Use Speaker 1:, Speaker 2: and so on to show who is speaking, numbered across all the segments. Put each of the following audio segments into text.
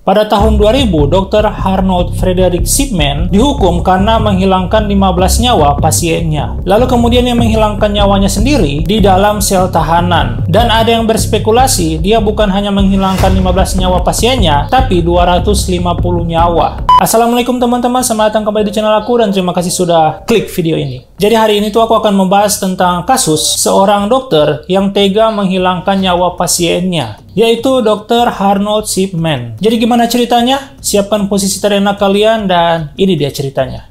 Speaker 1: Pada tahun 2000, Dr. Arnold Frederick Shipman dihukum karena menghilangkan 15 nyawa pasiennya. Lalu kemudian dia menghilangkan nyawanya sendiri di dalam sel tahanan. Dan ada yang berspekulasi, dia bukan hanya menghilangkan 15 nyawa pasiennya, tapi 250 nyawa. Assalamualaikum teman-teman, selamat datang kembali di channel aku dan terima kasih sudah klik video ini. Jadi hari ini tuh aku akan membahas tentang kasus seorang dokter yang tega menghilangkan nyawa pasiennya, yaitu Dr. Arnold Shipman. Jadi gimana ceritanya? Siapkan posisi terenak kalian dan ini dia ceritanya.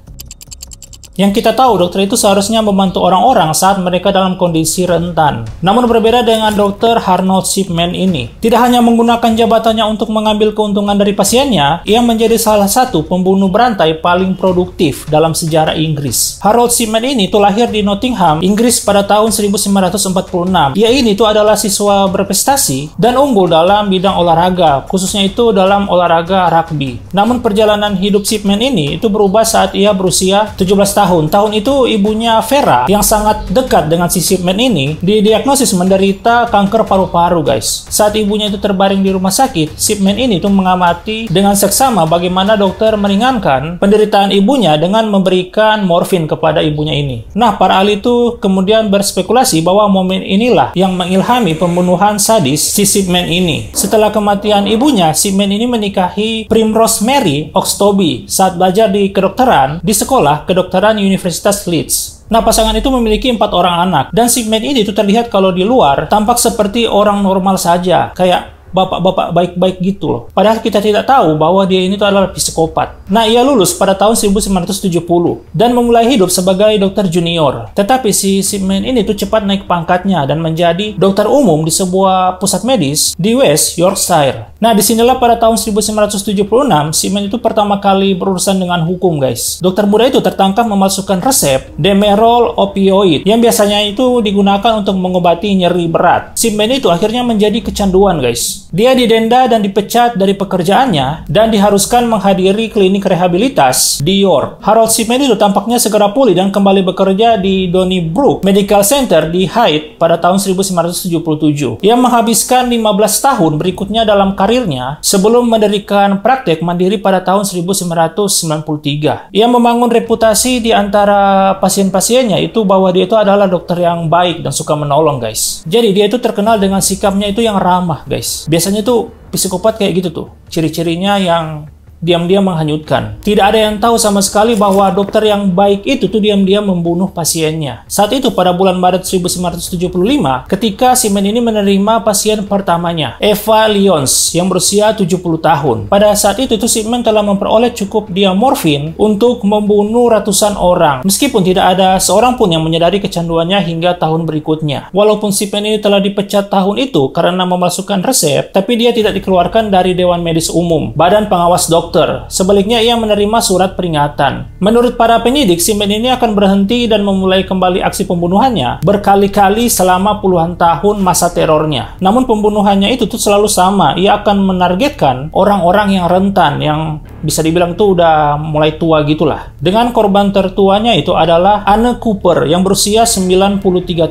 Speaker 1: Yang kita tahu, dokter itu seharusnya membantu orang-orang saat mereka dalam kondisi rentan. Namun berbeda dengan Dr. Arnold Shipman ini. Tidak hanya menggunakan jabatannya untuk mengambil keuntungan dari pasiennya, ia menjadi salah satu pembunuh berantai paling produktif dalam sejarah Inggris. Harold Shipman ini tuh lahir di Nottingham, Inggris pada tahun 1946. Ia ini tuh adalah siswa berprestasi dan unggul dalam bidang olahraga, khususnya itu dalam olahraga rugby. Namun perjalanan hidup Shipman ini itu berubah saat ia berusia 17 tahun. Tahun itu ibunya Vera yang sangat dekat dengan si Shipman ini didiagnosis menderita kanker paru-paru, guys. Saat ibunya itu terbaring di rumah sakit, Shipman ini tuh mengamati dengan seksama bagaimana dokter meringankan penderitaan ibunya dengan memberikan morfin kepada ibunya ini. Nah, para ahli itu kemudian berspekulasi bahwa momen inilah yang mengilhami pembunuhan sadis si Shipman ini. Setelah kematian ibunya, Shipman ini menikahi Primrose Mary Oxtoby saat belajar di kedokteran di sekolah kedokteran Universitas Leeds. Nah, pasangan itu memiliki 4 orang anak, dan Shipman ini tuh terlihat kalau di luar tampak seperti orang normal saja, kayak bapak-bapak baik-baik gitu loh. Padahal kita tidak tahu bahwa dia ini tuh adalah psikopat. Nah, ia lulus pada tahun 1970 dan memulai hidup sebagai dokter junior. Tetapi si Shipman ini tuh cepat naik pangkatnya dan menjadi dokter umum di sebuah pusat medis di West Yorkshire. Nah, disinilah pada tahun 1976 Shipman itu pertama kali berurusan dengan hukum, guys. Dokter muda itu tertangkap memalsukan resep Demerol opioid yang biasanya itu digunakan untuk mengobati nyeri berat. Shipman itu akhirnya menjadi kecanduan, guys. Dia didenda dan dipecat dari pekerjaannya dan diharuskan menghadiri klinik rehabilitas di York. Harold Shipman itu tampaknya segera pulih dan kembali bekerja di Donnybrook Medical Center di Hyde pada tahun 1977. Ia menghabiskan 15 tahun berikutnya dalam karirnya sebelum mendirikan praktek mandiri pada tahun 1993. Ia membangun reputasi di antara pasien-pasiennya itu bahwa dia itu adalah dokter yang baik dan suka menolong, guys. Jadi dia itu terkenal dengan sikapnya itu yang ramah, guys. Biasanya tuh psikopat kayak gitu tuh. Ciri-cirinya yang diam-diam menghanyutkan. Tidak ada yang tahu sama sekali bahwa dokter yang baik itu tuh diam-diam membunuh pasiennya. Saat itu pada bulan Maret 1975, ketika Shipman ini menerima pasien pertamanya, Eva Lyons, yang berusia 70 tahun. Pada saat itu tuh Shipman telah memperoleh cukup morfin untuk membunuh ratusan orang. Meskipun tidak ada seorang pun yang menyadari kecanduannya hingga tahun berikutnya. Walaupun Shipman ini telah dipecat tahun itu karena memalsukan resep, tapi dia tidak dikeluarkan dari Dewan Medis Umum, Badan Pengawas Dokter. Sebaliknya, ia menerima surat peringatan. Menurut para penyidik, Shipman ini akan berhenti dan memulai kembali aksi pembunuhannya berkali-kali selama puluhan tahun masa terornya. Namun pembunuhannya itu tuh selalu sama. Ia akan menargetkan orang-orang yang rentan, yang bisa dibilang tuh udah mulai tua gitulah. Dengan korban tertuanya itu adalah Anne Cooper yang berusia 93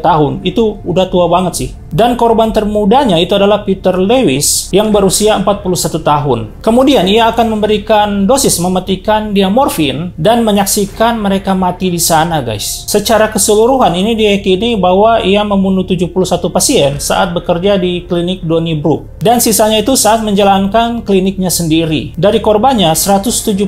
Speaker 1: tahun. Itu udah tua banget sih. Dan korban termudanya itu adalah Peter Lewis yang berusia 41 tahun. Kemudian ia akan memberikan dosis mematikan morfin dan menyaksikan mereka mati di sana, guys. Secara keseluruhan ini diyakini bahwa ia membunuh 71 pasien saat bekerja di klinik Donnybrook. Dan sisanya itu saat menjalankan kliniknya sendiri. Dari korbannya, 171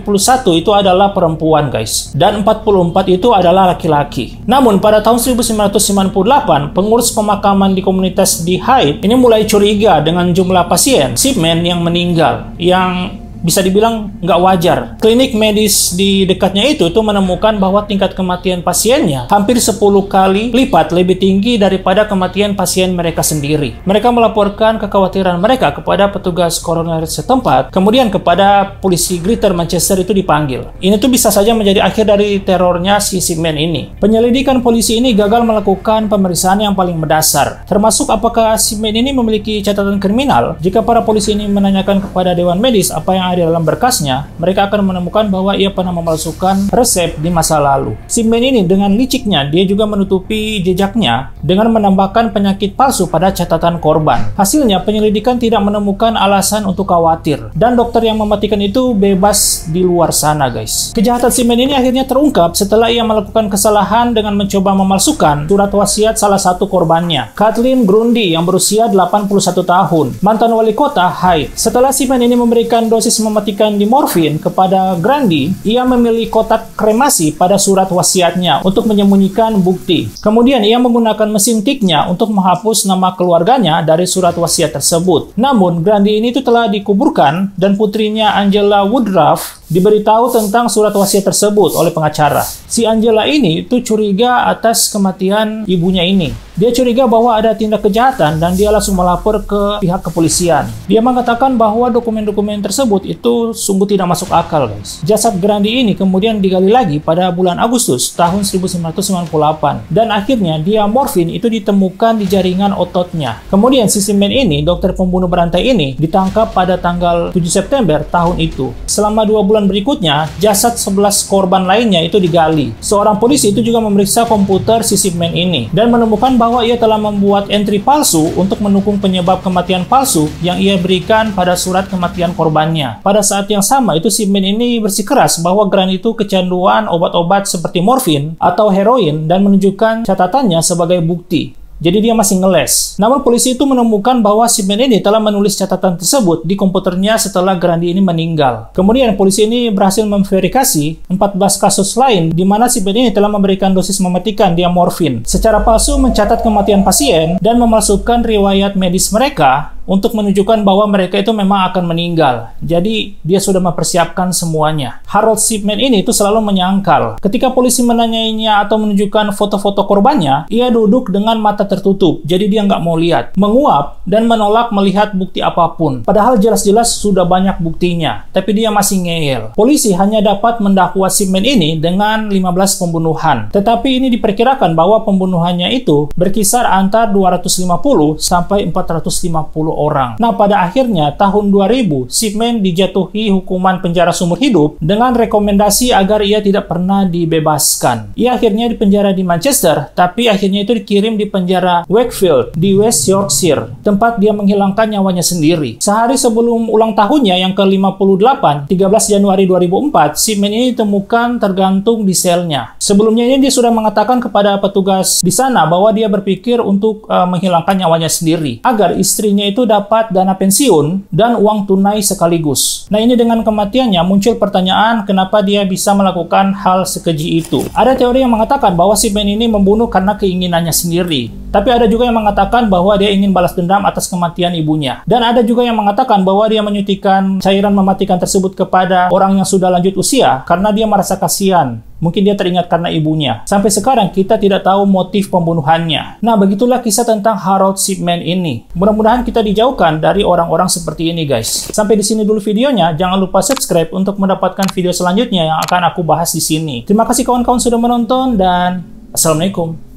Speaker 1: itu adalah perempuan, guys. Dan 44 itu adalah laki-laki. Namun pada tahun 1998, pengurus pemakaman di komunitas di Hyde ini mulai curiga dengan jumlah pasien Shipman yang meninggal, yang bisa dibilang nggak wajar. Klinik medis di dekatnya itu tuh menemukan bahwa tingkat kematian pasiennya hampir 10 kali lipat lebih tinggi daripada kematian pasien mereka sendiri. Mereka melaporkan kekhawatiran mereka kepada petugas koroner setempat, kemudian kepada polisi Greater Manchester itu dipanggil. Ini tuh bisa saja menjadi akhir dari terornya si Shipman ini. Penyelidikan polisi ini gagal melakukan pemeriksaan yang paling mendasar, termasuk apakah Shipman ini memiliki catatan kriminal. Jika para polisi ini menanyakan kepada Dewan Medis apa yang yang ada dalam berkasnya, mereka akan menemukan bahwa ia pernah memalsukan resep di masa lalu. Shipman ini dengan liciknya, dia juga menutupi jejaknya dengan menambahkan penyakit palsu pada catatan korban. Hasilnya, penyelidikan tidak menemukan alasan untuk khawatir. Dan dokter yang mematikan itu bebas di luar sana, guys. Kejahatan Shipman ini akhirnya terungkap setelah ia melakukan kesalahan dengan mencoba memalsukan surat wasiat salah satu korbannya, Kathleen Grundy, yang berusia 81 tahun, mantan wali kota Hyde. Setelah Shipman ini memberikan dosis mematikan di morfin kepada Grundy, ia memilih kotak kremasi pada surat wasiatnya untuk menyembunyikan bukti. Kemudian ia menggunakan mesin tiknya untuk menghapus nama keluarganya dari surat wasiat tersebut. Namun, Grundy ini telah dikuburkan dan putrinya Angela Woodruff diberitahu tentang surat wasiat tersebut oleh pengacara. Si Angela ini curiga atas kematian ibunya ini. Dia curiga bahwa ada tindak kejahatan dan dia langsung melapor ke pihak kepolisian. Dia mengatakan bahwa dokumen-dokumen tersebut itu sungguh tidak masuk akal, guys. Jasad Grundy ini kemudian digali lagi pada bulan Agustus tahun 1998 dan akhirnya dia morfin itu ditemukan di jaringan ototnya. Kemudian si Shipman ini, dokter pembunuh berantai ini, ditangkap pada tanggal 7 September tahun itu. Selama 2 bulan berikutnya, jasad 11 korban lainnya itu digali. Seorang polisi itu juga memeriksa komputer si Shipman ini dan menemukan bahwa ia telah membuat entry palsu untuk mendukung penyebab kematian palsu yang ia berikan pada surat kematian korbannya. Pada saat yang sama itu Shipman ini bersikeras bahwa Grundy itu kecanduan obat-obat seperti morfin atau heroin dan menunjukkan catatannya sebagai bukti. Jadi dia masih ngeles. Namun polisi itu menemukan bahwa Shipman ini telah menulis catatan tersebut di komputernya setelah Grundy ini meninggal. Kemudian polisi ini berhasil memverifikasi 14 kasus lain di mana Shipman ini telah memberikan dosis mematikan dia morfin secara palsu, mencatat kematian pasien dan memalsukan riwayat medis mereka untuk menunjukkan bahwa mereka itu memang akan meninggal. Jadi dia sudah mempersiapkan semuanya. Harold Shipman ini itu selalu menyangkal. Ketika polisi menanyainya atau menunjukkan foto-foto korbannya, ia duduk dengan mata tertutup. Jadi dia nggak mau lihat, menguap dan menolak melihat bukti apapun. Padahal jelas-jelas sudah banyak buktinya, tapi dia masih ngeyel. Polisi hanya dapat mendakwa Shipman ini dengan 15 pembunuhan. Tetapi ini diperkirakan bahwa pembunuhannya itu berkisar antara 250 sampai 450 orang. Nah, pada akhirnya tahun 2000, Shipman dijatuhi hukuman penjara seumur hidup dengan rekomendasi agar ia tidak pernah dibebaskan. Ia akhirnya dipenjara di Manchester, tapi akhirnya itu dikirim di penjara Wakefield di West Yorkshire, tempat dia menghilangkan nyawanya sendiri. Sehari sebelum ulang tahunnya yang ke-58, 13 Januari 2004, Shipman ini ditemukan tergantung di selnya. Sebelumnya ini dia sudah mengatakan kepada petugas di sana bahwa dia berpikir untuk menghilangkan nyawanya sendiri agar istrinya itu dapat dana pensiun dan uang tunai sekaligus. Nah, ini dengan kematiannya muncul pertanyaan kenapa dia bisa melakukan hal sekeji itu. Ada teori yang mengatakan bahwa Shipman ini membunuh karena keinginannya sendiri. Tapi ada juga yang mengatakan bahwa dia ingin balas dendam atas kematian ibunya. Dan ada juga yang mengatakan bahwa dia menyuntikkan cairan mematikan tersebut kepada orang yang sudah lanjut usia karena dia merasa kasihan. Mungkin dia teringat karena ibunya. Sampai sekarang kita tidak tahu motif pembunuhannya. Nah, begitulah kisah tentang Harold Shipman ini. Mudah-mudahan kita dijauhkan dari orang-orang seperti ini, guys. Sampai di sini dulu videonya. Jangan lupa subscribe untuk mendapatkan video selanjutnya yang akan aku bahas di sini. Terima kasih kawan-kawan sudah menonton dan Assalamualaikum.